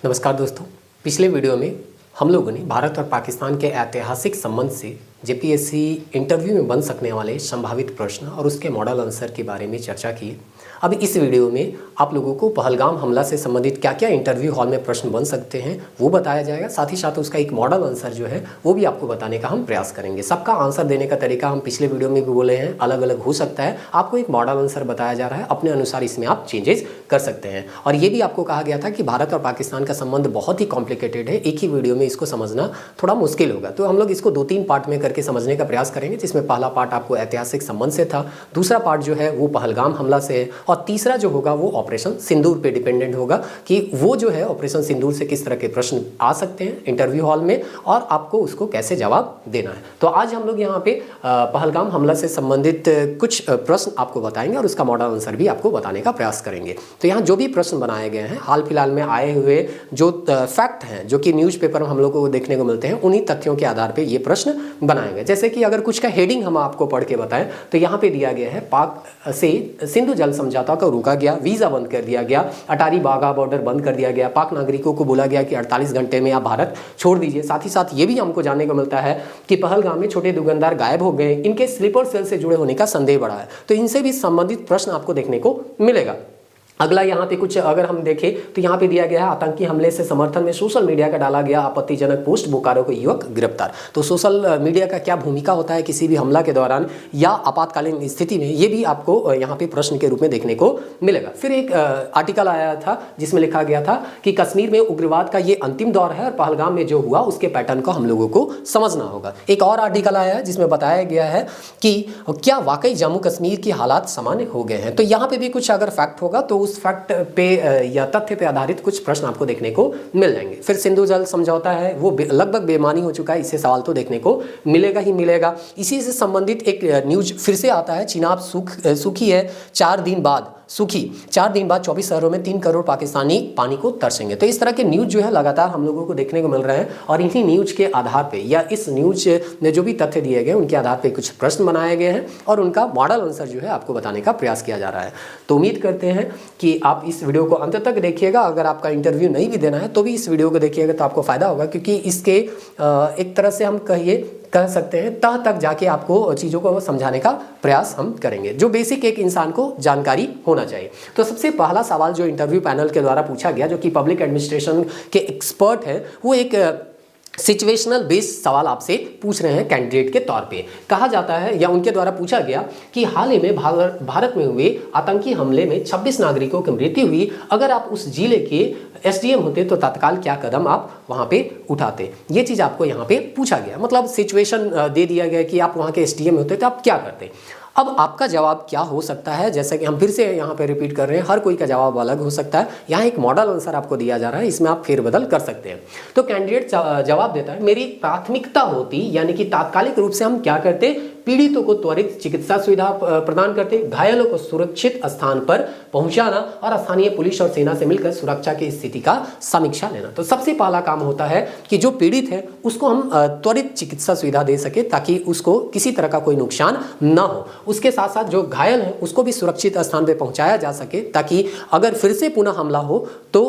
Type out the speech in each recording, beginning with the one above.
नमस्कार दोस्तों, पिछले वीडियो में हम लोगों ने भारत और पाकिस्तान के ऐतिहासिक संबंध से जेपीएससी इंटरव्यू में बन सकने वाले संभावित प्रश्न और उसके मॉडल आंसर के बारे में चर्चा की। अब इस वीडियो में आप लोगों को पहलगाम हमला से संबंधित क्या क्या इंटरव्यू हॉल में प्रश्न बन सकते हैं वो बताया जाएगा। साथ ही साथ उसका एक मॉडल आंसर जो है वो भी आपको बताने का हम प्रयास करेंगे। सबका आंसर देने का तरीका हम पिछले वीडियो में भी बोले हैं, अलग अलग हो सकता है। आपको एक मॉडल आंसर बताया जा रहा है, अपने अनुसार इसमें आप चेंजेस कर सकते हैं। और ये भी आपको कहा गया था कि भारत और पाकिस्तान का संबंध बहुत ही कॉम्प्लिकेटेड है, एक ही वीडियो में इसको समझना थोड़ा मुश्किल होगा। तो हम लोग इसको 2-3 पार्ट में करके समझने का प्रयास करेंगे, जिसमें पहला पार्ट आपको ऐतिहासिक संबंध से था, दूसरा पार्ट जो है वो पहलगाम हमला से है, और तीसरा जो होगा वो ऑपरेशन सिंदूर पे डिपेंडेंट होगा कि वो जो है ऑपरेशन सिंदूर से किस तरह के प्रश्न आ सकते हैं इंटरव्यू हॉल में और आपको उसको कैसे जवाब देना है। तो आज हम लोग यहाँ पे पहलगाम हमला से संबंधित कुछ प्रश्न आपको बताएंगे और उसका मॉडल आंसर भी आपको बताने का प्रयास करेंगे। तो यहाँ जो भी प्रश्न बनाए गए हैं, हाल फिलहाल में आए हुए जो फैक्ट हैं, जो कि न्यूज़पेपर में हम लोग को देखने को मिलते हैं, उन्हीं तथ्यों के आधार पर ये प्रश्न बनाए गए। जैसे कि अगर कुछ का हेडिंग हम आपको पढ़ के बताएं तो यहाँ पे दिया गया है, पाक से सिंधु जल समझौता को रोका गया, वीज़ा बंद कर दिया गया, अटारी वाघा बॉर्डर बंद कर दिया गया, पाक नागरिकों को बोला गया कि 48 घंटे में आप भारत छोड़ दीजिए। साथ ही साथ ये भी हमको जानने को मिलता है कि पहलगाम में छोटे दुकानदार गायब हो गए, इनके स्लीपर सेल से जुड़े होने का संदेह बढ़ा है। तो इनसे भी संबंधित प्रश्न आपको देखने को मिलेगा। अगला यहाँ पे कुछ अगर हम देखें तो यहाँ पे दिया गया है, आतंकी हमले से समर्थन में सोशल मीडिया का डाला गया आपत्तिजनक पोस्ट, बोकारो को युवक गिरफ्तार। तो सोशल मीडिया का क्या भूमिका होता है किसी भी हमला के दौरान या आपातकालीन स्थिति में, ये भी आपको यहाँ पे प्रश्न के रूप में देखने को मिलेगा। फिर एक आर्टिकल आया था जिसमें लिखा गया था कि कश्मीर में उग्रवाद का ये अंतिम दौर है और पहलगाम में जो हुआ उसके पैटर्न को हम लोगों को समझना होगा। एक और आर्टिकल आया है जिसमें बताया गया है कि क्या वाकई जम्मू कश्मीर की हालात सामान्य हो गए हैं। तो यहाँ पे भी कुछ अगर फैक्ट होगा तो उस फैक्ट पे या तथ्य पे आधारित कुछ प्रश्न आपको देखने को मिल जाएंगे। फिर सिंधु जल समझौता है वो लगभग बेमानी हो चुका है, इससे सवाल तो देखने को मिलेगा ही मिलेगा। इसी से संबंधित एक न्यूज फिर से आता है, चिनाब सूखी है 4 दिन बाद 24 शहरों में 3 करोड़ पाकिस्तानी पानी को तरसेंगे। तो इस तरह के न्यूज़ जो है लगातार हम लोगों को देखने को मिल रहे हैं और इन्हीं न्यूज़ के आधार पे या इस न्यूज़ में जो भी तथ्य दिए गए उनके आधार पे कुछ प्रश्न बनाए गए हैं और उनका मॉडल आंसर जो है आपको बताने का प्रयास किया जा रहा है। तो उम्मीद करते हैं कि आप इस वीडियो को अंत तक देखिएगा। अगर आपका इंटरव्यू नहीं भी देना है तो भी इस वीडियो को देखिएगा तो आपको फ़ायदा होगा, क्योंकि इसके एक तरह से हम कह सकते हैं तह तक जाके आपको चीज़ों को समझाने का प्रयास हम करेंगे, जो बेसिक एक इंसान को जानकारी होना चाहिए। तो सबसे पहला सवाल जो इंटरव्यू पैनल के द्वारा पूछा गया, जो कि पब्लिक एडमिनिस्ट्रेशन के एक्सपर्ट हैं, वो एक सिचुएशनल बेस्ड सवाल आपसे पूछ रहे हैं कैंडिडेट के तौर पे। कहा जाता है या उनके द्वारा पूछा गया कि हाल ही में भारत में हुए आतंकी हमले में 26 नागरिकों की मृत्यु हुई, अगर आप उस जिले के एसडीएम होते तो तत्काल क्या कदम आप वहाँ पे उठाते। ये चीज़ आपको यहाँ पे पूछा गया, मतलब सिचुएशन दे दिया गया कि आप वहाँ के एसडीएम होते तो आप क्या करते। अब आपका जवाब क्या हो सकता है, जैसे कि हम फिर से यहाँ पे रिपीट कर रहे हैं, हर कोई का जवाब अलग हो सकता है। यहाँ एक मॉडल आंसर आपको दिया जा रहा है, इसमें आप फेरबदल कर सकते हैं। तो कैंडिडेट जवाब देता है, मेरी प्राथमिकता होती, यानी कि तात्कालिक रूप से हम क्या करते, पीड़ितों को त्वरित चिकित्सा सुविधा प्रदान करते, घायलों को सुरक्षित स्थान पर पहुंचाना और स्थानीय पुलिस और सेना से मिलकर सुरक्षा की स्थिति का समीक्षा लेना। तो सबसे पहला काम होता है कि जो पीड़ित है उसको हम त्वरित चिकित्सा सुविधा दे सके ताकि उसको किसी तरह का कोई नुकसान ना हो। उसके साथ साथ जो घायल हैं उसको भी सुरक्षित स्थान पर पहुंचाया जा सके ताकि अगर फिर से पुनः हमला हो तो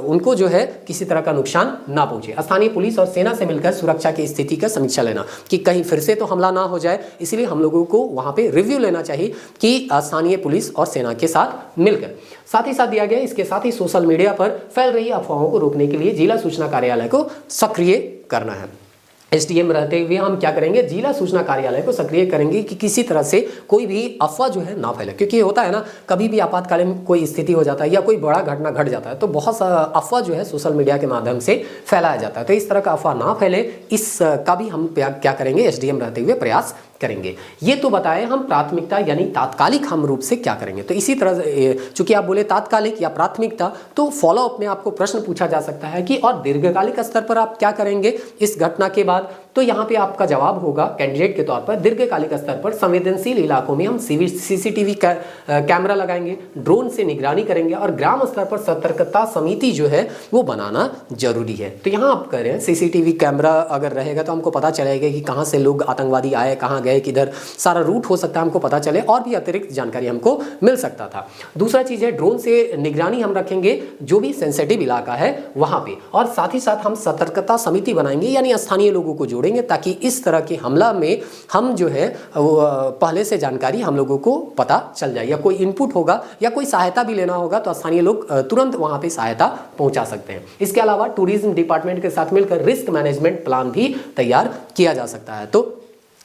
उनको जो है किसी तरह का नुकसान ना पहुंचे। स्थानीय पुलिस और सेना से मिलकर सुरक्षा की स्थिति का समीक्षा लेना कि कहीं फिर से तो हमला ना हो जाए, इसलिए हम लोगों को वहां पे रिव्यू लेना चाहिए कि स्थानीय पुलिस और सेना के साथ मिलकर। साथ ही साथ दिया गया, इसके साथ ही सोशल मीडिया पर फैल रही अफवाहों को रोकने के लिए जिला सूचना कार्यालय को सक्रिय करना है। एसडीएम रहते हुए हम क्या करेंगे, जिला सूचना कार्यालय को सक्रिय करेंगे कि किसी तरह से कोई भी अफवाह जो है ना फैले, क्योंकि होता है ना, कभी भी आपातकालीन कोई स्थिति हो जाता है या कोई बड़ा घटना घट जाता है तो बहुत सा अफवाह जो है सोशल मीडिया के माध्यम से फैलाया जाता है। तो इस तरह का अफवाह ना फैले, इसका भी हम क्या करेंगे, एसडीएम रहते हुए प्रयास करेंगे। ये तो बताएं हम प्राथमिकता यानी तात्कालिक हम रूप से क्या करेंगे। तो इसी तरह चूंकि आप बोले तात्कालिक या प्राथमिकता, तो फॉलोअप में आपको प्रश्न पूछा जा सकता है कि और दीर्घकालिक स्तर पर आप क्या करेंगे इस घटना के बाद। बाद, तो यहाँ पे आपका जवाब होगा कैंडिडेट के तौर पर दीर्घकालिक स्तर पर संवेदनशील इलाकों में हम सीसीटीवी कैमरा लगाएंगे, ड्रोन से निगरानी करेंगे और ग्राम स्तर पर सतर्कता समिति जो है वो बनाना जरूरी है। तो यहाँ आप कह रहे हैं सीसीटीवी कैमरा अगर रहेगा तो हमको पता चलेगा कि कहाँ से लोग आतंकवादी आए, कहाँ गए, किधर, सारा रूट हो सकता है हमको पता चले और भी अतिरिक्त जानकारी हमको मिल सकता था। दूसरा चीज़ है ड्रोन से निगरानी हम रखेंगे जो भी सेंसिटिव इलाका है वहाँ पे, और साथ ही साथ हम सतर्कता समिति बनाएंगे यानी स्थानीय लोगों को जोड़ेंगे ताकि इस तरह के हमला में हम जो है वो पहले से जानकारी हम लोगों को पता चल जाए, या कोई इनपुट होगा या कोई सहायता भी लेना होगा तो स्थानीय लोग तुरंत वहाँ पे सहायता पहुँचा सकते हैं। इसके अलावा टूरिज्म डिपार्टमेंट के साथ मिलकर रिस्क मैनेजमेंट प्लान भी तैयार किया जा सकता है। तो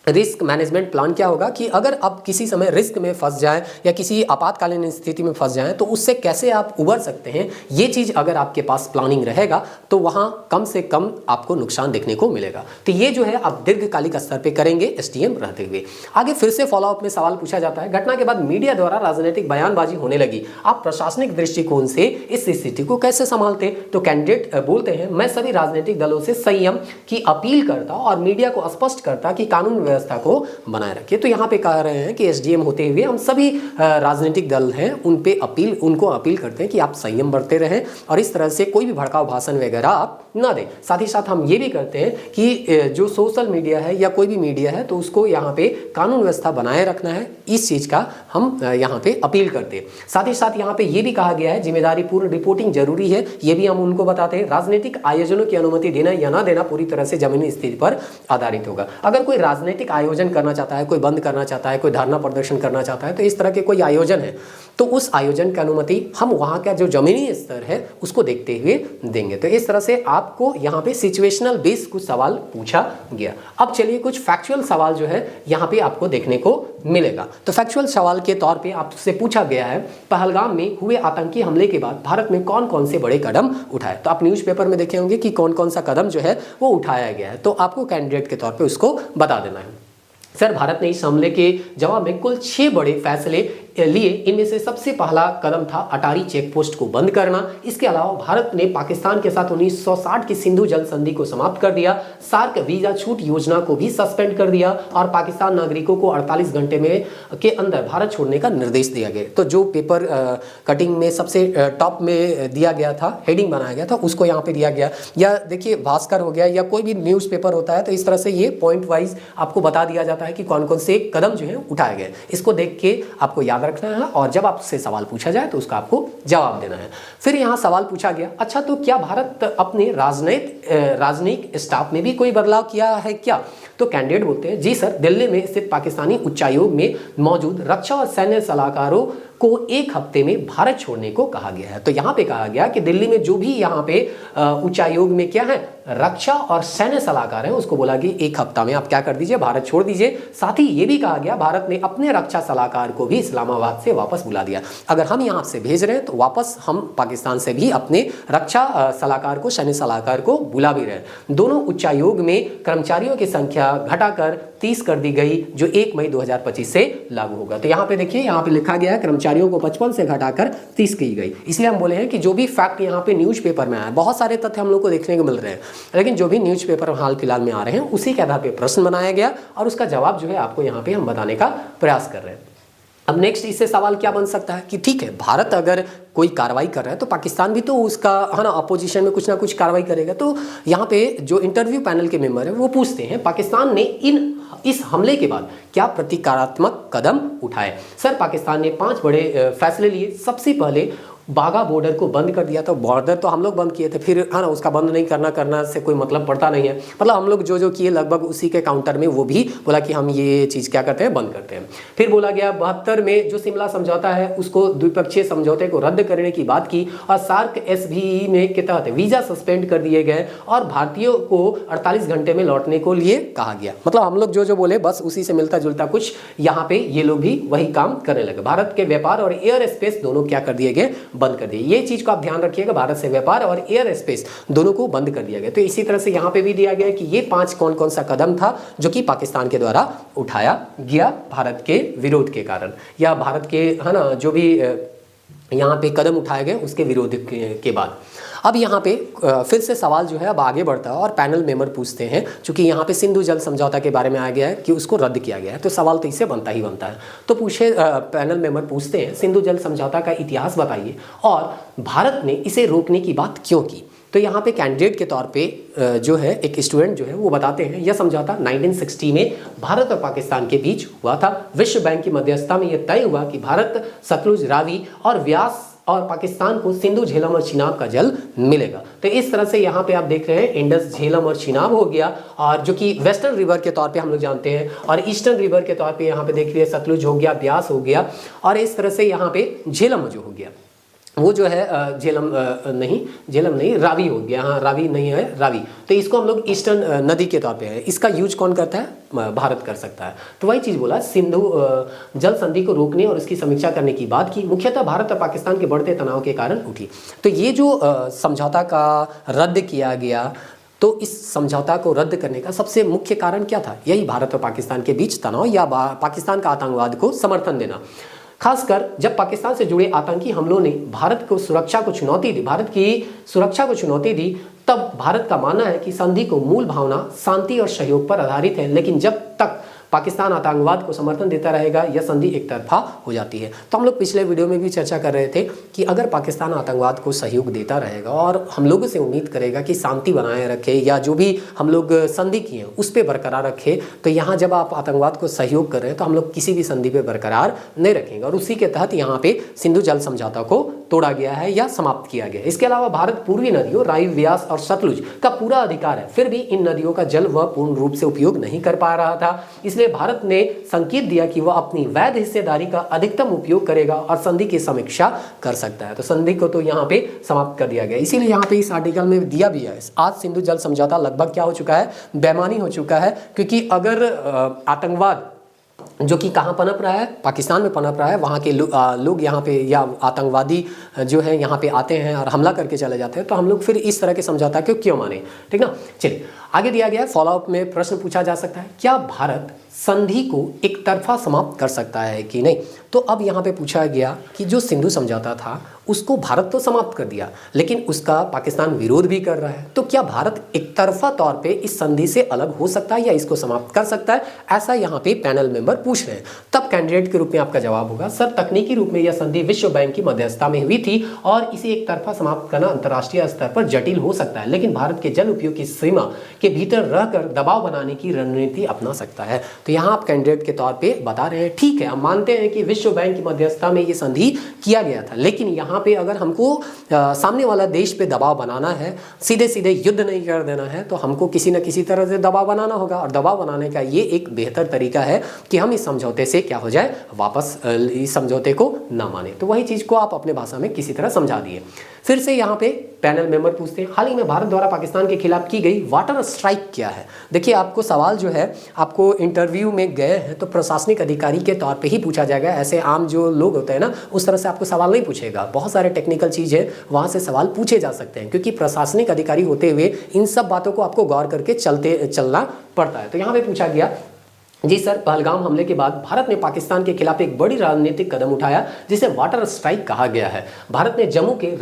रिस्क मैनेजमेंट प्लान क्या होगा कि अगर आप किसी समय रिस्क में फंस जाएं या किसी आपातकालीन स्थिति में फंस जाएं तो उससे कैसे आप उबर सकते हैं, ये चीज़ अगर आपके पास प्लानिंग रहेगा तो वहाँ कम से कम आपको नुकसान देखने को मिलेगा। तो ये जो है आप दीर्घकालिक स्तर पे करेंगे एसडीएम रहते हुए। आगे फिर से फॉलोअप में सवाल पूछा जाता है, घटना के बाद मीडिया द्वारा राजनीतिक बयानबाजी होने लगी, आप प्रशासनिक दृष्टिकोण से इस स्थिति को कैसे संभालते? तो कैंडिडेट बोलते हैं, मैं सभी राजनीतिक दलों से संयम की अपील करता और मीडिया को स्पष्ट करता कि कानून व्यवस्था को बनाए रखिए। तो यहाँ पे कह रहे हैं कि एसडीएम होते हुए हम सभी राजनीतिक दल हैं उनको अपील करते हैं कि आप संयम बरते रहें और इस तरह से कोई भी भड़काऊ भाषण वगैरह आप ना दें। साथ ही साथ हम ये भी करते हैं कि जो सोशल मीडिया है या कोई भी मीडिया है तो उसको यहाँ पे कानून व्यवस्था बनाए रखना है, इस चीज़ का हम यहाँ पे अपील करते हैं। साथ ही साथ यहाँ पे ये भी कहा गया है जिम्मेदारी पूर्ण रिपोर्टिंग जरूरी है, ये भी हम उनको बताते हैं। राजनीतिक आयोजनों की अनुमति देना या ना देना पूरी तरह से जमीनी स्थिति पर आधारित होगा। अगर कोई राजनीतिक आयोजन करना चाहता है, कोई बंद करना चाहता है, कोई धरना प्रदर्शन करना चाहता है, तो इस तरह के कोई आयोजन है तो उस आयोजन की अनुमति हम वहाँ का जो जमीनी स्तर है उसको देखते हुए देंगे। तो इस तरह से आपको यहाँ पे सिचुएशनल बेस कुछ सवाल पूछा गया। अब चलिए कुछ फैक्चुअल सवाल जो है यहाँ पे आपको देखने को मिलेगा। तो फैक्चुअल सवाल के तौर पे आपसे पूछा गया है, पहलगाम में हुए आतंकी हमले के बाद भारत में कौन कौन से बड़े कदम उठाए? तो आप न्यूज़पेपर में देखे होंगे कि कौन कौन सा कदम जो है वो उठाया गया है, तो आपको कैंडिडेट के तौर पे उसको बता देना है। सर, भारत ने इस हमले के जवाब में कुल 6 बड़े फैसले लिए। इनमें से सबसे पहला कदम था अटारी चेक पोस्ट को बंद करना। इसके अलावा भारत ने पाकिस्तान के साथ 1960 की सिंधु जल संधि को समाप्त कर दिया। सार्क वीजा छूट योजना को भी सस्पेंड कर दिया और पाकिस्तान नागरिकों को 48 घंटे में के अंदर भारत छोड़ने का निर्देश दिया गया। तो जो पेपर कटिंग में सबसे टॉप में दिया गया था, हेडिंग बनाया गया था, उसको यहाँ पे दिया गया। या देखिए भास्कर हो गया या कोई भी न्यूज़पेपर होता है तो इस तरह से ये पॉइंट वाइज आपको बता दिया जाता है कि कौन कौन से कदम जो है उठाए गए। इसको देख के आपको याद रखना है और जब आपसे सवाल पूछा जाए तो उसका आपको जवाब देना है। फिर यहाँ सवाल पूछा गया, अच्छा तो क्या भारत अपने राजनयिक स्टाफ में भी कोई बदलाव किया है क्या? तो कैंडिडेट बोलते हैं, जी सर, दिल्ली में स्थित पाकिस्तानी उच्चायोग में मौजूद रक्षा और सैन्य सलाहकारों को 1 हफ्ते में भारत छोड़ने को कहा गया है। तो यहाँ पे कहा गया कि दिल्ली में जो भी यहाँ पे उच्चायोग में क्या है, रक्षा और सैन्य सलाहकार हैं, उसको बोला कि 1 हफ्ता में आप क्या कर दीजिए, भारत छोड़ दीजिए। साथ ही ये भी कहा गया भारत ने अपने रक्षा सलाहकार को भी इस्लामाबाद से वापस बुला दिया। अगर हम यहाँ से भेज रहे हैं तो वापस हम पाकिस्तान से भी अपने रक्षा सलाहकार को, सैन्य सलाहकार को बुला भी रहे हैं। दोनों उच्चायोग में कर्मचारियों की संख्या घटाकर 30 कर दी गई, जो 1 मई 2025 से लागू होगा। तो यहाँ पे देखिए, यहाँ पे लिखा गया है कर्मचारियों को 55 से घटाकर 30 की गई। इसलिए हम बोले हैं कि जो भी फैक्ट यहाँ पे न्यूज़पेपर में आया, बहुत सारे तथ्य हम लोग को देखने को मिल रहे हैं, लेकिन जो भी न्यूज़पेपर हाल फिलहाल में आ रहे हैं उसी के आधार पर प्रश्न बनाया गया और उसका जवाब जो है आपको यहाँ पे हम बताने का प्रयास कर रहे हैं। अब नेक्स्ट इससे सवाल क्या बन सकता है कि ठीक है, भारत अगर कोई कार्रवाई कर रहा है तो पाकिस्तान भी तो उसका है ना अपोजिशन में कुछ ना कुछ कार्रवाई करेगा। तो यहाँ पे जो इंटरव्यू पैनल के मेंबर है वो पूछते हैं, पाकिस्तान ने इस हमले के बाद क्या प्रतिकारात्मक कदम उठाए? सर, पाकिस्तान ने 5 बड़े फैसले लिए। सबसे पहले बाघा बॉर्डर को बंद कर दिया। तो बॉर्डर तो हम लोग बंद किए थे, फिर है ना उसका बंद नहीं करना से कोई मतलब पड़ता नहीं है। मतलब हम लोग जो किए लगभग उसी के काउंटर में वो भी बोला कि हम ये चीज़ क्या करते हैं, बंद करते हैं। फिर बोला गया 72 में जो शिमला समझौता है उसको द्विपक्षीय समझौते को रद्द करने की बात की और सार्क SVE में के तहत वीज़ा सस्पेंड कर दिए गए और भारतीयों को 48 घंटे में लौटने को लिए कहा गया। मतलब हम लोग जो बोले बस उसी से मिलता जुलता कुछ यहाँ पे ये लोग भी वही काम करने लगे। भारत के व्यापार और एयर स्पेस दोनों क्या कर दिए गए, बंद कर दिए। ये चीज को आप ध्यान रखिएगा, भारत से व्यापार और एयर स्पेस दोनों को बंद कर दिया गया। तो इसी तरह से यहाँ पे भी दिया गया कि ये 5 कौन कौन सा कदम था जो कि पाकिस्तान के द्वारा उठाया गया भारत के विरोध के कारण, या भारत के है ना जो भी यहाँ पे कदम उठाए गए उसके विरोध के बाद। अब यहाँ पे फिर से सवाल जो है अब आगे बढ़ता है और पैनल मेंबर पूछते हैं, चूंकि यहाँ पे सिंधु जल समझौता के बारे में आ गया है कि उसको रद्द किया गया है, तो सवाल तो इससे बनता ही बनता है। तो पैनल मेंबर पूछते हैं सिंधु जल समझौता का इतिहास बताइए और भारत ने इसे रोकने की बात क्यों की। तो यहाँ पे कैंडिडेट के तौर पे जो है एक स्टूडेंट जो है वो बताते हैं, यह समझौता 1960 में भारत और पाकिस्तान के बीच हुआ था। विश्व बैंक की मध्यस्थता में यह तय हुआ कि भारत सतलुज, रावी और व्यास और पाकिस्तान को सिंधु, झेलम और चिनाब का जल मिलेगा। तो इस तरह से यहाँ पे आप देख रहे हैं इंडस, झेलम और चिनाब हो गया, और जो कि वेस्टर्न रिवर के तौर पे हम लोग जानते हैं, और ईस्टर्न रिवर के तौर पे यहाँ पे देख रहे हैं सतलुज हो गया, ब्यास हो गया, और इस तरह से यहाँ पे झेलम जो हो गया वो जो है झेलम नहीं रावी हो गया। हाँ, रावी नहीं है, रावी। तो इसको हम लोग ईस्टर्न नदी के तौर पे है, इसका यूज कौन करता है? भारत कर सकता है। तो वही चीज़ बोला, सिंधु जल संधि को रोकने और उसकी समीक्षा करने की बात की, मुख्यतः भारत और पाकिस्तान के बढ़ते तनाव के कारण उठी। तो ये जो समझौता का रद्द किया गया, तो इस समझौता को रद्द करने का सबसे मुख्य कारण क्या था? यही भारत और पाकिस्तान के बीच तनाव या पाकिस्तान का आतंकवाद को समर्थन देना। खासकर जब पाकिस्तान से जुड़े आतंकी हमलों ने भारत की सुरक्षा को चुनौती दी, तब भारत का मानना है कि संधि को मूल भावना शांति और सहयोग पर आधारित है, लेकिन जब तक पाकिस्तान आतंकवाद को समर्थन देता रहेगा यह संधि एक तरफा हो जाती है। तो हम लोग पिछले वीडियो में भी चर्चा कर रहे थे कि अगर पाकिस्तान आतंकवाद को सहयोग देता रहेगा और हम लोगों से उम्मीद करेगा कि शांति बनाए रखे या जो भी हम लोग संधि किए हैं उस पर बरकरार रखे, तो यहाँ जब आप आतंकवाद को सहयोग कर रहे हैं तो हम लोग किसी भी संधि पे बरकरार नहीं रखेंगे, और उसी के तहत यहाँ पे सिंधु जल समझौता को तोड़ा गया है या समाप्त किया गया है। इसके अलावा भारत पूर्वी नदियों रावी, व्यास और सतलुज का पूरा अधिकार है, फिर भी इन नदियों का जल वह पूर्ण रूप से उपयोग नहीं कर पा रहा था। इसलिए भारत ने संकेत दिया कि वह अपनी वैध हिस्सेदारी का अधिकतम उपयोग करेगा और संधि की समीक्षा कर सकता है। तो संधि को तो यहाँ पे समाप्त कर दिया गया। इसीलिए यहाँ पे इस आर्टिकल में दिया भी है, आज सिंधु जल समझौता लगभग क्या हो चुका है? बेमानी हो चुका है, क्योंकि अगर आतंकवाद जो कि कहाँ पनप रहा है? पाकिस्तान में पनप रहा है, वहाँ के लोग यहाँ पे या आतंकवादी जो है यहाँ पे आते हैं और हमला करके चले जाते हैं, तो हम लोग फिर इस तरह के समझौता को क्यों माने? ठीक ना। चलिए आगे दिया गया फॉलोअप में प्रश्न पूछा जा सकता है, क्या भारत संधि को एक तरफा समाप्त कर सकता है कि नहीं? तो अब यहाँ पे पूछा गया कि जो सिंधु समझौता था उसको भारत तो समाप्त कर दिया, लेकिन उसका पाकिस्तान विरोध भी कर रहा है, तो क्या भारत एक तरफा तौर पे इस संधि से अलग हो सकता है या इसको समाप्त कर सकता है? ऐसा यहाँ पे पैनल मेंबर पूछ रहे हैं। तब कैंडिडेट के रूप में आपका जवाब होगा, सर तकनीकी रूप में यह संधि विश्व बैंक की मध्यस्थता में हुई थी और इसे एक तरफा समाप्त करना अंतर्राष्ट्रीय स्तर पर जटिल हो सकता है, लेकिन भारत के जल उपयोग की सीमा के भीतर रहकर दबाव बनाने की रणनीति अपना सकता है। तो यहाँ आप कैंडिडेट के तौर पर बता रहे हैं, ठीक है हम मानते हैं कि विश्व बैंक की मध्यस्थता में ये संधि किया गया था, लेकिन यहाँ पे अगर हमको सामने वाला देश पे दबाव बनाना है, सीधे सीधे युद्ध नहीं कर देना है, तो हमको किसी न किसी तरह से दबाव बनाना होगा, और दबाव बनाने का ये एक बेहतर तरीका है कि हम इस समझौते से क्या हो जाए, वापस इस समझौते को ना माने। तो वही चीज़ को आप अपने भाषा में किसी तरह समझा दिए। फिर से यहाँ पे पैनल मेंबर पूछते हैं, हाल ही में भारत द्वारा पाकिस्तान के खिलाफ की गई वाटर स्ट्राइक क्या है? देखिए आपको सवाल जो है, आपको इंटरव्यू में गए हैं तो प्रशासनिक अधिकारी के तौर पे ही पूछा जाएगा, ऐसे आम जो लोग होते हैं ना उस तरह से आपको सवाल नहीं पूछेगा। बहुत सारे टेक्निकल चीज़ है वहाँ से सवाल पूछे जा सकते हैं, क्योंकि प्रशासनिक अधिकारी होते हुए इन सब बातों को आपको गौर करके चलना पड़ता है। तो यहाँ पे पूछा गया, जी सर, पहलगाम हमले के बाद भारत ने पाकिस्तान के खिलाफ एक बड़ी राजनीतिक कदम उठाया जिसे वाटर स्ट्राइक कहा गया है। भारत ने जम्मू के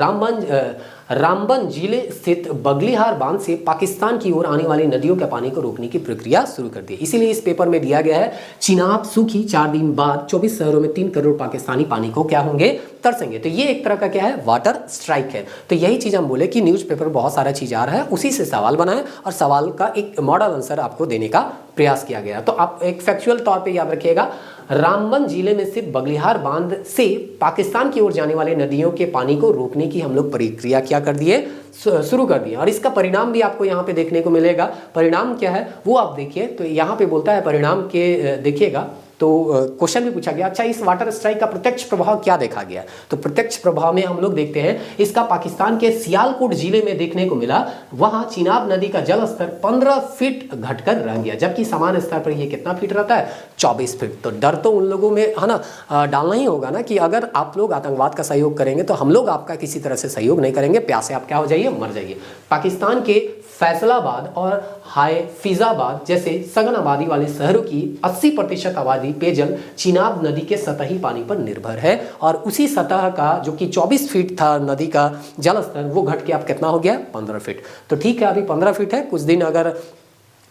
रामबन जिले स्थित बगलीहार बांध से पाकिस्तान की ओर आने वाली नदियों के पानी को रोकने की प्रक्रिया शुरू कर दी। इसीलिए इस पेपर में दिया गया है, चिनाब सूखी, 4 दिन बाद 24 शहरों में 3 करोड़ पाकिस्तानी पानी को क्या होंगे, तरसेंगे। तो ये एक तरह का क्या है, वाटर स्ट्राइक है। तो यही चीज़ हम बोले कि न्यूज़पेपर बहुत सारा चीज़ आ रहा है, उसी से सवाल बनाए और सवाल का एक मॉडल आंसर आपको देने का प्रयास किया गया। तो आप एक फैक्चुअल तौर पर याद रखिएगा, रामबन जिले में स्थित बगलीहार बांध से पाकिस्तान की ओर जाने वाले नदियों के पानी को रोकने की हम लोग प्रक्रिया क्या कर दिए, शुरू कर दिए, और इसका परिणाम भी आपको यहाँ पे देखने को मिलेगा। परिणाम क्या है वो आप देखिए, तो यहाँ पे बोलता है परिणाम के देखिएगा, तो क्वेश्चन भी पूछा गया, अच्छा इस वाटर स्ट्राइक का प्रत्यक्ष प्रभाव क्या देखा गया? तो प्रत्यक्ष प्रभाव में हम लोग देखते हैं इसका पाकिस्तान के सियालकोट जिले में देखने को मिला। वहां चिनाब नदी का जल स्तर 15 फीट घटकर रह गया, जबकि सामान्य स्तर पर ये कितना फीट रहता है, 24 फीट। तो डर तो उन लोगों में है ना डालना ही होगा ना, कि अगर आप लोग आतंकवाद का सहयोग करेंगे तो हम लोग आपका किसी तरह से सहयोग नहीं करेंगे, प्यासे आप क्या हो जाइए, मर जाइए। पाकिस्तान के फैसलाबाद और हाफिजाबाद जैसे सघन आबादी वाले शहरों की 80% आबादी प्रणाली पेयजल चिनाब नदी के सतही पानी पर निर्भर है और उसी सतह का जो कि 24 फीट था नदी का जल स्तर वो घट के अब कितना हो गया 15 फीट। तो ठीक है, अभी 15 फीट है, कुछ दिन अगर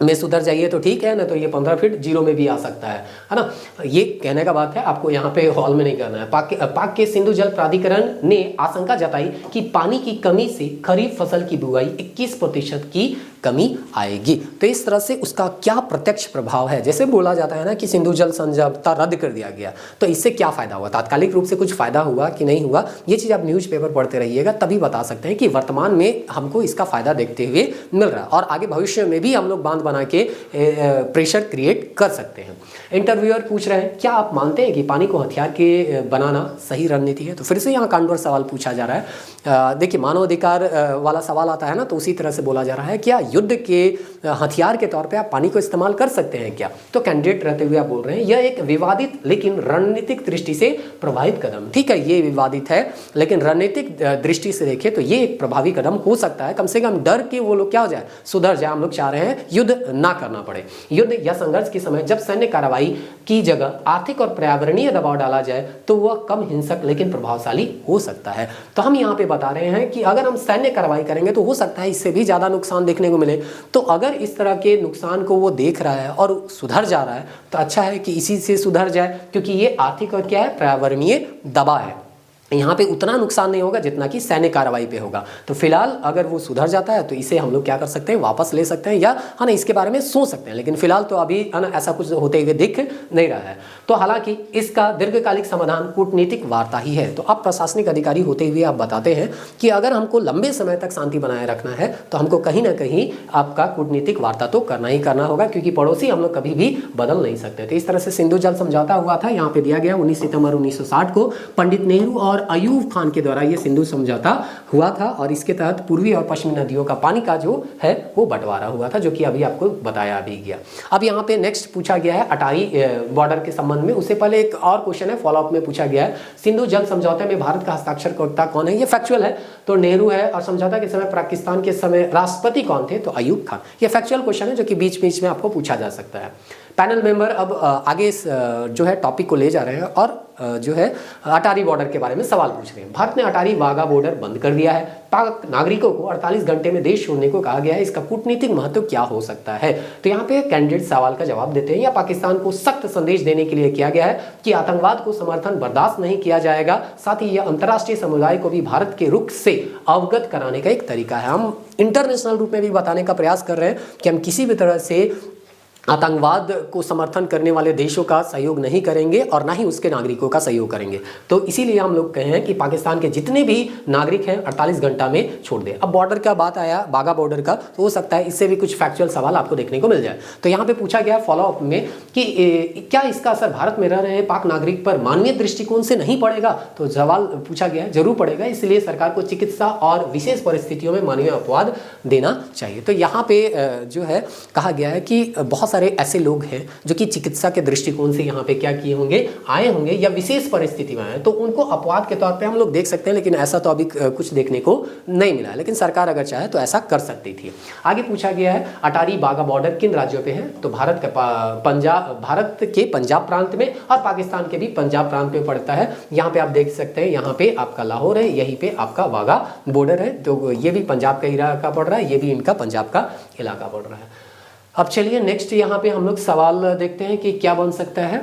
में सुधर जाइए तो ठीक है, ना तो ये 15 फीट जीरो में भी आ सकता है ना। ये कहने का बात है, आपको यहाँ पे हॉल में नहीं करना है। पाक के सिंधु जल प्राधिकरण ने आशंका जताई कि पानी की कमी से खरीफ फसल की बुआई 21% की कमी आएगी। तो इस तरह से उसका क्या प्रत्यक्ष प्रभाव है, जैसे बोला जाता है ना कि सिंधु जल समझौता रद्द कर दिया गया, तो इससे क्या फायदा हुआ, तात्कालिक रूप से कुछ फायदा हुआ कि नहीं हुआ, ये चीज़ आप न्यूज़पेपर पढ़ते रहिएगा तभी बता सकते हैं कि वर्तमान में हमको इसका फायदा देखते हुए मिल रहा है और आगे भविष्य में भी हम लोग बांध बना के प्रेशर क्रिएट कर सकते हैं। इंटरव्यूअर पूछ रहे हैं, क्या आप मानते हैं कि पानी को हथियार के बनाना सही रणनीति है? तो फिर से यहाँ कांडोर सवाल पूछा जा रहा है। देखिए, मानवाधिकार वाला सवाल आता है ना, तो उसी तरह से बोला जा रहा है, क्या युद्ध के हथियार के तौर पे आप पानी को इस्तेमाल कर सकते हैं क्या? तो कैंडिडेट रहते हुए आप बोल रहे हैं यह एक विवादित लेकिन रणनीतिक दृष्टि से प्रभावित कदम। ठीक है, ये विवादित है लेकिन रणनीतिक दृष्टि से देखें तो ये एक प्रभावी कदम हो सकता है। कम से कम डर के वो लोग क्या हो जाए, सुधर जाए। हम लोग चाह रहे हैं युद्ध ना करना पड़े। युद्ध या संघर्ष के समय जब सैन्य कार्रवाई की जगह आर्थिक और पर्यावरणीय दबाव डाला जाए तो वह कम हिंसक लेकिन प्रभावशाली हो सकता है। तो हम यहाँ पे बता रहे हैं कि अगर हम सैन्य कार्रवाई करेंगे तो हो सकता है इससे भी ज़्यादा नुकसान देखने को मिले। तो अगर इस तरह के नुकसान को वो देख रहा है और सुधर जा रहा है तो अच्छा है कि इसी से सुधर जाए, क्योंकि ये आर्थिक और क्या है, पर्यावरणीय दबाव है। यहाँ पे उतना नुकसान नहीं होगा जितना कि सैन्य कार्रवाई पे होगा। तो फिलहाल अगर वो सुधर जाता है तो इसे हम लोग क्या कर सकते हैं, वापस ले सकते हैं या है ना इसके बारे में सोच सकते हैं। लेकिन फिलहाल तो अभी है ना ऐसा कुछ होते हुए दिख नहीं रहा है। तो हालांकि इसका दीर्घकालिक समाधान कूटनीतिक वार्ता ही है। तो अब प्रशासनिक अधिकारी होते हुए आप बताते हैं कि अगर हमको लंबे समय तक शांति बनाए रखना है तो हमको कहीं ना कहीं आपका कूटनीतिक वार्ता तो करना ही करना होगा, क्योंकि पड़ोसी हम लोग कभी भी बदल नहीं सकते। तो इस तरह से सिंधु जल समझौता हुआ था, यहाँ पे दिया गया 19 सितंबर 1960 को पंडित नेहरू और अयूब खान के द्वारा ये सिंधु समझौता हुआ था और इसके तहत पूर्वी और पश्चिमी नदियों का पानी का जो है वो बंटवारा हुआ था, जो कि अभी आपको बताया भी गया। अब यहाँ पे नेक्स्ट पूछा गया है अटारी बॉर्डर के संबंध में। उससे पहले एक और क्वेश्चन है, फॉलोअप में पूछा गया है, सिंधु जल समझौते में भारत का हस्ताक्षरकर्ता कौन है? ये फैक्चुअल है, तो नेहरू है। और समझौता के समय पाकिस्तान के समय राष्ट्रपति कौन थे? तो अयूब खान। ये फैक्चुअल क्वेश्चन है जो कि बीच बीच में आपको पूछा जा सकता है। पैनल मेंबर अब आगे जो है टॉपिक को ले जा रहे हैं और जो है अटारी बॉर्डर के बारे में सवाल पूछ रहे हैं। भारत ने अटारी वाघा बॉर्डर बंद कर दिया है, पाक नागरिकों को 48 घंटे में देश छोड़ने को कहा गया है, इसका कूटनीतिक महत्व क्या हो सकता है? तो यहाँ पे कैंडिडेट सवाल का जवाब देते हैं, या पाकिस्तान को सख्त संदेश देने के लिए किया गया है कि आतंकवाद को समर्थन बर्दाश्त नहीं किया जाएगा, साथ ही यह अंतर्राष्ट्रीय समुदाय को भी भारत के रुख से अवगत कराने का एक तरीका है। हम इंटरनेशनल रूप में भी बताने का प्रयास कर रहे हैं कि हम किसी भी तरह से आतंकवाद को समर्थन करने वाले देशों का सहयोग नहीं करेंगे और ना ही उसके नागरिकों का सहयोग करेंगे। तो इसीलिए हम लोग कहे हैं कि पाकिस्तान के जितने भी नागरिक हैं 48 घंटा में छोड़ दे। अब बॉर्डर का बात आया, बाघा बॉर्डर का, तो हो सकता है इससे भी कुछ फैक्चुअल सवाल आपको देखने को मिल जाए। तो यहाँ पे पूछा गया फॉलोअप में कि क्या इसका असर भारत में रह रहे पाक नागरिक पर मानवीय दृष्टिकोण से नहीं पड़ेगा? तो सवाल पूछा गया जरूर पड़ेगा, इसलिए सरकार को चिकित्सा और विशेष परिस्थितियों में मानवीय अपवाद देना चाहिए। तो यहाँ पे जो है कहा गया है कि बहुत सारे ऐसे लोग हैं जो कि चिकित्सा के दृष्टिकोण से यहाँ पे क्या किए होंगे, आए होंगे या विशेष परिस्थिति में आए, तो उनको अपवाद के तौर पे हम लोग देख सकते हैं। लेकिन ऐसा तो अभी कुछ देखने को नहीं मिला, लेकिन सरकार अगर चाहे तो ऐसा कर सकती थी। आगे पूछा गया है अटारी वाघा बॉर्डर किन राज्यों पे है? तो भारत के पंजाब प्रांत में और पाकिस्तान के भी पंजाब प्रांत में पड़ता है। यहाँ पे आप देख सकते हैं, यहाँ पे आपका लाहौर है, यहीं पे आपका वाघा बॉर्डर है। तो ये भी पंजाब का इलाका पड़ रहा है, ये भी इनका पंजाब का इलाका पड़ रहा है। अब चलिए नेक्स्ट यहाँ पे हम लोग सवाल देखते हैं कि क्या बन सकता है।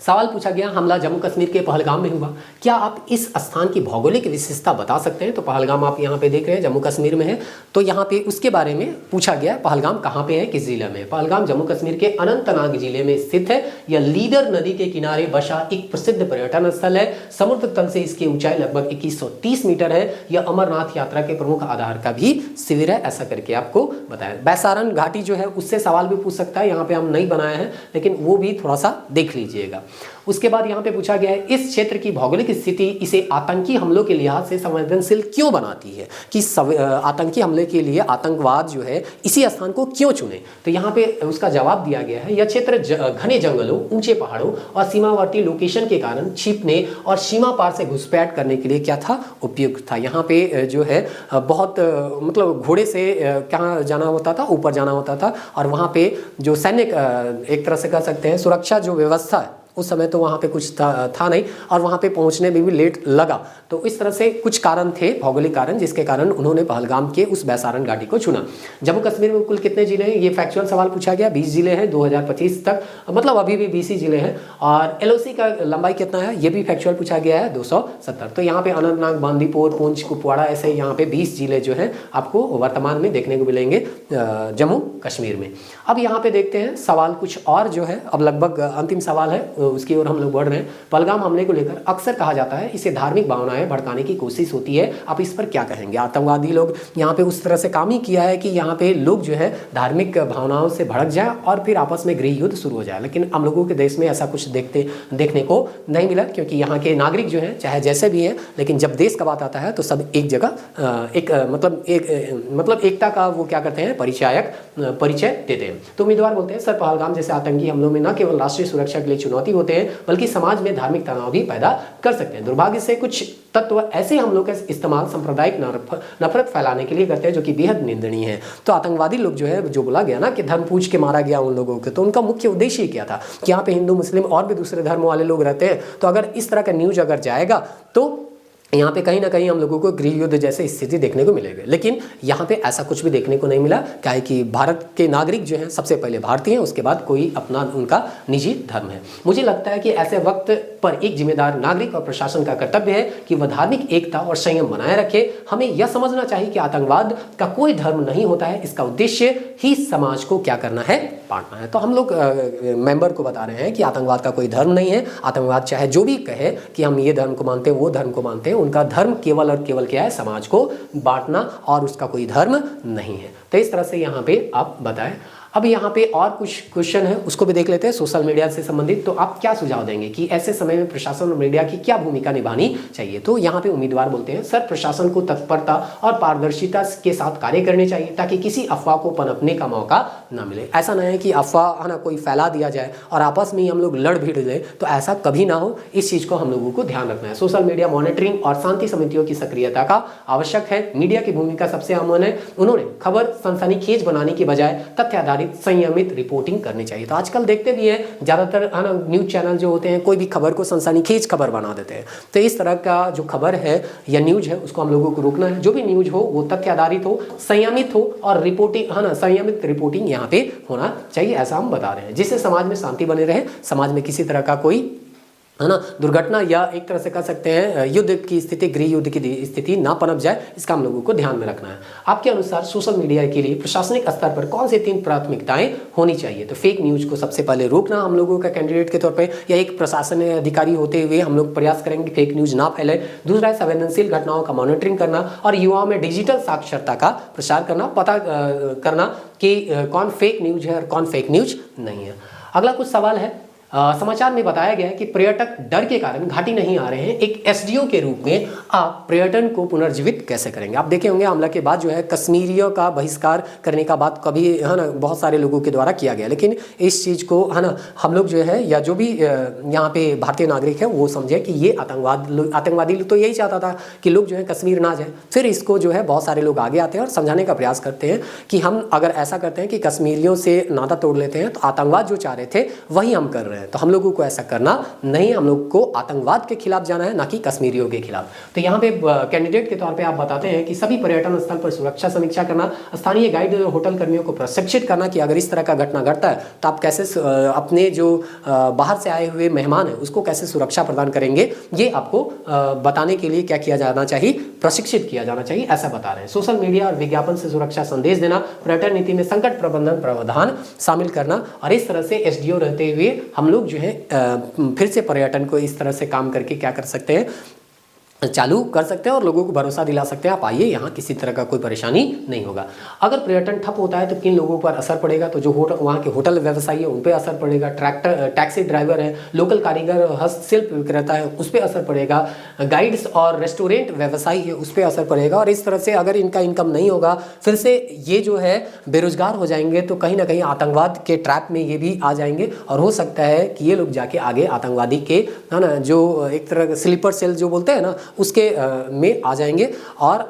सवाल पूछा गया, हमला जम्मू कश्मीर के पहलगाम में हुआ, क्या आप इस स्थान की भौगोलिक विशेषता बता सकते हैं? तो पहलगाम आप यहाँ पे देख रहे हैं जम्मू कश्मीर में है, तो यहाँ पे उसके बारे में पूछा गया पहलगाम कहाँ पे है, किस जिले में? पहलगाम जम्मू कश्मीर के अनंतनाग जिले में स्थित है। यह लीडर नदी के किनारे बसा एक प्रसिद्ध पर्यटन स्थल है। समुद्र तल से इसकी ऊंचाई लगभग 2130 मीटर है। यह अमरनाथ यात्रा के प्रमुख आधार का भी शिविर है, ऐसा करके आपको बताया। बैसारन घाटी जो है उससे सवाल भी पूछ सकता है, यहाँ पे हम नहीं बनाए हैं लेकिन वो भी थोड़ा सा देख लीजिएगा। उसके बाद यहाँ पे पूछा गया है इस क्षेत्र की भौगोलिक स्थिति इसे आतंकी हमलों के लिहाज से संवेदनशील क्यों बनाती है, कि आतंकी हमले के लिए आतंकवाद जो है इसी स्थान को क्यों चुने। तो यहाँ पे उसका जवाब दिया गया है, यह क्षेत्र घने जंगलों, ऊंचे पहाड़ों और सीमावर्ती लोकेशन के कारण छिपने और सीमा पार से घुसपैठ करने के लिए क्या था, उपयुक्त था। यहाँ पे जो है बहुत मतलब घोड़े से कहाँ जाना होता था, ऊपर जाना होता था, और वहाँ पे जो सैनिक एक तरह से कह सकते हैं सुरक्षा जो व्यवस्था है उस समय तो वहाँ पे कुछ था नहीं, और वहाँ पे पहुँचने में भी लेट लगा। तो इस तरह से कुछ कारण थे, भौगोलिक कारण, जिसके कारण उन्होंने पहलगाम के उस बैसारन घाटी को चुना। जम्मू कश्मीर में कुल कितने जिले हैं, ये फैक्चुअल सवाल पूछा गया। 20 जिले हैं 2025 तक, मतलब अभी भी 20 ही जिले हैं। और LOC का लंबाई कितना है, ये भी फैक्चुअल पूछा गया है, 270। तो यहाँ पे अनंतनाग, बांदीपुर, पुंछ, कुपवाड़ा, ऐसे यहाँ पे 20 जिले जो हैं आपको वर्तमान में देखने को मिलेंगे जम्मू कश्मीर में। अब यहाँ पे देखते हैं सवाल कुछ और जो है, अब लगभग अंतिम सवाल है, उसकी ओर हम लोग बढ़ रहे हैं। पहलगाम हमले को लेकर अक्सर कहा जाता है इसे धार्मिक भावनाएं भड़काने की कोशिश होती है, आप इस पर क्या कहेंगे। आतंकवादी लोग यहाँ पे उस तरह से काम ही किया है कि यहाँ पे लोग जो है धार्मिक भावनाओं से भड़क जाए और फिर आपस में गृह युद्ध शुरू हो जाए, लेकिन हम लोगों के देश में ऐसा कुछ देखने को नहीं मिला, क्योंकि यहाँ के नागरिक जो हैं चाहे जैसे भी हैं, लेकिन जब देश का बात आता है तो सब एक जगह मतलब एकता का वो क्या करते हैं, परिचय देते हैं। तो उम्मीदवार बोलते हैं सर पहलगाम जैसे आतंकी हमलों में न केवल राष्ट्रीय सुरक्षा के लिए चुनौती होते हैं बल्कि समाज में धार्मिक तनाव भी पैदा कर सकते हैं। दुर्भाग्य से कुछ तत्व ऐसे हमलों का इस्तेमाल सांप्रदायिक नफरत फैलाने के लिए करते हैं, जो कि बेहद निंदनीय है। तो आतंकवादी लोग जो है, जो बोला गया ना कि धर्म पूछ के मारा गया उन लोगों को, तो उनका मुख्य उद्देश्य क्या था कि यहाँ पे हिंदू, मुस्लिम और भी दूसरे धर्म वाले लोग रहते हैं, तो अगर इस तरह का न्यूज अगर जाएगा तो यहाँ पे कहीं ना कहीं हम लोगों को गृह युद्ध जैसे स्थिति देखने को मिलेगी। लेकिन यहाँ पे ऐसा कुछ भी देखने को नहीं मिला, क्या है कि भारत के नागरिक जो हैं सबसे पहले भारतीय हैं, उसके बाद कोई अपना उनका निजी धर्म है। मुझे लगता है कि ऐसे वक्त पर एक जिम्मेदार नागरिक और प्रशासन का कर्तव्य है कि वह धार्मिक एकता और संयम बनाए रखे। हमें यह समझना चाहिए कि आतंकवाद का कोई धर्म नहीं होता है, इसका उद्देश्य ही समाज को क्या करना है, बांटना है। तो हम लोग मेंबर को बता रहे हैं कि आतंकवाद का कोई धर्म नहीं है। आतंकवाद चाहे जो भी कहे कि हम ये धर्म को मानते हैं, वो धर्म को मानते हैं, उनका धर्म केवल और केवल क्या है, समाज को बांटना, और उसका कोई धर्म नहीं है। तो इस तरह से यहाँ पे आप बताएं। अब यहाँ पे और कुछ क्वेश्चन है, उसको भी देख लेते हैं सोशल मीडिया से संबंधित। तो आप क्या सुझाव देंगे कि ऐसे समय में प्रशासन और मीडिया की क्या भूमिका निभानी चाहिए। तो यहाँ पे उम्मीदवार बोलते हैं सर प्रशासन को तत्परता और पारदर्शिता के साथ कार्य करने चाहिए ताकि किसी अफवाह को पनपने का मौका न मिले। ऐसा ना है कि अफवाह है ना कोई फैला दिया जाए और आपस में ही हम लोग लड़ भिड़ जाए, तो ऐसा कभी ना हो। इस चीज़ को हम लोगों को ध्यान रखना है। सोशल मीडिया मॉनिटरिंग और शांति समितियों की सक्रियता का आवश्यक है। मीडिया की भूमिका सबसे अहम है। उन्होंने खबर सनसनीखेज बनाने की बजाय तथ्य आधारित संयमित रिपोर्टिंग करनी चाहिए। तो आजकल देखते भी हैं ज़्यादातर है ना न्यूज़ चैनल जो होते हैं कोई भी खबर को सनसनीखेज खबर बना देते हैं। तो इस तरह का जो खबर है या न्यूज़ है उसको हम लोगों को रोकना है। जो भी न्यूज़ हो वो तथ्य आधारित हो, संयमित हो और रिपोर्टिंग है ना संयमित रिपोर्टिंग यहाँ पे होना चाहिए, ऐसा हम बता रहे हैं, जिससे समाज में शांति बने रहे, समाज में किसी तरह का कोई है ना दुर्घटना या एक तरह से कह सकते हैं युद्ध की स्थिति, गृह युद्ध की स्थिति ना पनप जाए। इसका हम लोगों को ध्यान में रखना है। आपके अनुसार सोशल मीडिया के लिए प्रशासनिक स्तर पर कौन से 3 प्राथमिकताएं होनी चाहिए। तो फेक न्यूज़ को सबसे पहले रोकना हम लोगों का कैंडिडेट के तौर पर, या एक प्रशासन अधिकारी होते हुए हम लोग प्रयास करेंगे कि फेक न्यूज़ ना फैले। दूसरा है संवेदनशील घटनाओं का मॉनिटरिंग करना और युवाओं में डिजिटल साक्षरता का प्रसार करना, पता करना कि कौन फेक न्यूज़ है और कौन फेक न्यूज़ नहीं है। अगला कुछ सवाल है, समाचार में बताया गया है कि पर्यटक डर के कारण घाटी नहीं आ रहे हैं। एक SDO के रूप में आप पर्यटन को पुनर्जीवित कैसे करेंगे। आप देखे होंगे हमला के बाद जो है कश्मीरियों का बहिष्कार करने का बात कभी है ना बहुत सारे लोगों के द्वारा किया गया, लेकिन इस चीज़ को है ना हम लोग जो है या जो भी यहाँ पे भारतीय नागरिक है वो समझे कि ये आतंकवादी तो यही चाहता था कि लोग जो है कश्मीर ना जाए। फिर इसको जो है बहुत सारे लोग आगे आते हैं और समझाने का प्रयास करते हैं कि हम अगर ऐसा करते हैं कि कश्मीरियों से नाता तोड़ लेते हैं तो आतंकवाद जो चाह रहे थे वही हम कर रहे हैं। तो हम लोगों को ऐसा करना नहीं, हम लोग को आतंकवाद के खिलाफ जाना है, ना कि कश्मीरियों के खिलाफ। तो यहाँ पे कैंडिडेट के तौर पे आप बताते हैं कि सभी पर्यटन स्थल पर सुरक्षा समीक्षा करना, स्थानीय गाइड होटल कर्मियों को प्रशिक्षित करना कि अगर इस तरह का घटना घटता है तो आप कैसे अपने जो बाहर से आए हुए मेहमान है उसको कैसे सुरक्षा प्रदान करेंगे, ये आपको बताने के लिए क्या किया जाना चाहिए, प्रशिक्षित किया जाना चाहिए, ऐसा बता रहे हैं। सोशल मीडिया और विज्ञापन से सुरक्षा संदेश देना, पर्यटन नीति में संकट प्रबंधन प्रावधान शामिल करना, और इस तरह से SDO रहते हुए हम लोग जो है फिर से पर्यटन को इस तरह से काम करके क्या कर सकते हैं, चालू कर सकते हैं और लोगों को भरोसा दिला सकते हैं आप आइए यहाँ, किसी तरह का कोई परेशानी नहीं होगा। अगर पर्यटन ठप होता है तो किन लोगों पर असर पड़ेगा, तो जो वहाँ के होटल व्यवसायी है उन पर असर पड़ेगा, टैक्सी ड्राइवर है, लोकल कारीगर, हस्तशिल्प विक्रेता है उस पर असर पड़ेगा, गाइड्स और रेस्टोरेंट व्यवसायी है उस पर असर पड़ेगा। और इस तरह से अगर इनका इनकम नहीं होगा फिर से ये जो है बेरोजगार हो जाएंगे, तो कहीं ना कहीं आतंकवाद के ट्रैप में ये भी आ जाएंगे और हो सकता है कि ये लोग जाके आगे आतंकवादी के, है ना, जो एक तरह का स्लीपर सेल जो बोलते हैं ना उसके में आ जाएंगे और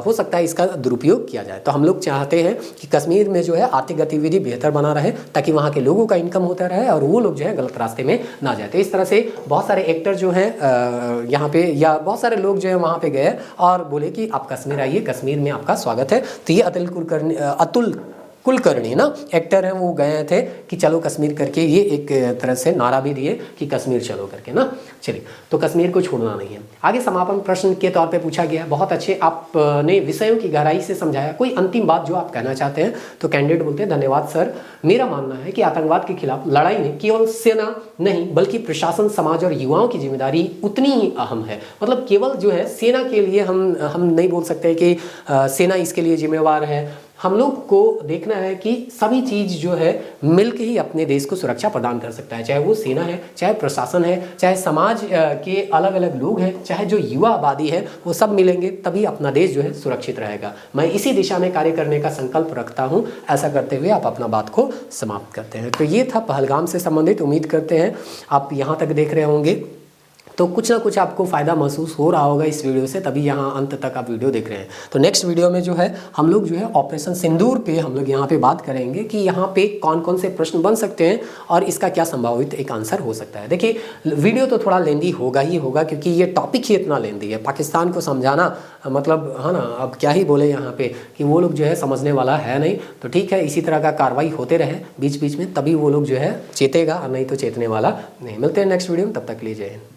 हो सकता है इसका दुरुपयोग किया जाए। तो हम लोग चाहते हैं कि कश्मीर में जो है आर्थिक गतिविधि बेहतर बना रहे ताकि वहाँ के लोगों का इनकम होता रहे और वो लोग जो है गलत रास्ते में ना जाए। तो इस तरह से बहुत सारे एक्टर जो हैं यहाँ पे, या बहुत सारे लोग जो है वहाँ पे गए और बोले कि आप कश्मीर आइए, कश्मीर में आपका स्वागत है। तो ये अतुल कुलकर्णी ना एक्टर हैं, वो गए थे कि चलो कश्मीर करके, ये एक तरह से नारा भी दिए कि कश्मीर चलो करके ना। चलिए, तो कश्मीर को छोड़ना नहीं है। आगे समापन प्रश्न के तौर पे पूछा गया, बहुत अच्छे आपने विषयों की गहराई से समझाया। कोई अंतिम बात जो आप कहना चाहते हैं? तो कैंडिडेट बोलते हैं धन्यवाद सर, मेरा मानना है कि आतंकवाद के खिलाफ लड़ाई में केवल सेना नहीं बल्कि प्रशासन, समाज और युवाओं की जिम्मेदारी उतनी ही अहम है। मतलब केवल जो है सेना के लिए हम नहीं बोल सकते कि सेना इसके लिए जिम्मेवार है। हम लोग को देखना है कि सभी चीज़ जो है मिलकर ही अपने देश को सुरक्षा प्रदान कर सकता है, चाहे वो सेना है, चाहे प्रशासन है, चाहे समाज के अलग अलग लोग हैं, चाहे जो युवा आबादी है, वो सब मिलेंगे तभी अपना देश जो है सुरक्षित रहेगा। मैं इसी दिशा में कार्य करने का संकल्प रखता हूँ। ऐसा करते हुए आप अपना बात को समाप्त करते हैं। तो ये था पहलगाम से संबंधित। उम्मीद करते हैं आप यहाँ तक देख रहे होंगे तो कुछ ना कुछ आपको फ़ायदा महसूस हो रहा होगा इस वीडियो से, तभी यहाँ अंत तक आप वीडियो देख रहे हैं। तो नेक्स्ट वीडियो में जो है हम लोग जो है ऑपरेशन सिंदूर पे हम लोग यहाँ पे बात करेंगे कि यहाँ पे कौन कौन से प्रश्न बन सकते हैं और इसका क्या संभावित एक आंसर हो सकता है। देखिए, वीडियो तो थोड़ा लेंदी होगा ही होगा क्योंकि ये टॉपिक ही इतना लेंदी है। पाकिस्तान को समझाना मतलब, है ना, अब क्या ही बोले यहाँ पे कि वो लोग जो है समझने वाला है नहीं। तो ठीक है, इसी तरह का कार्रवाई होते रहे बीच बीच में, तभी वो लोग जो है चेतेगा और नहीं तो चेतने वाला नहीं। मिलते हैं नेक्स्ट वीडियो में, तब तक लीजिए।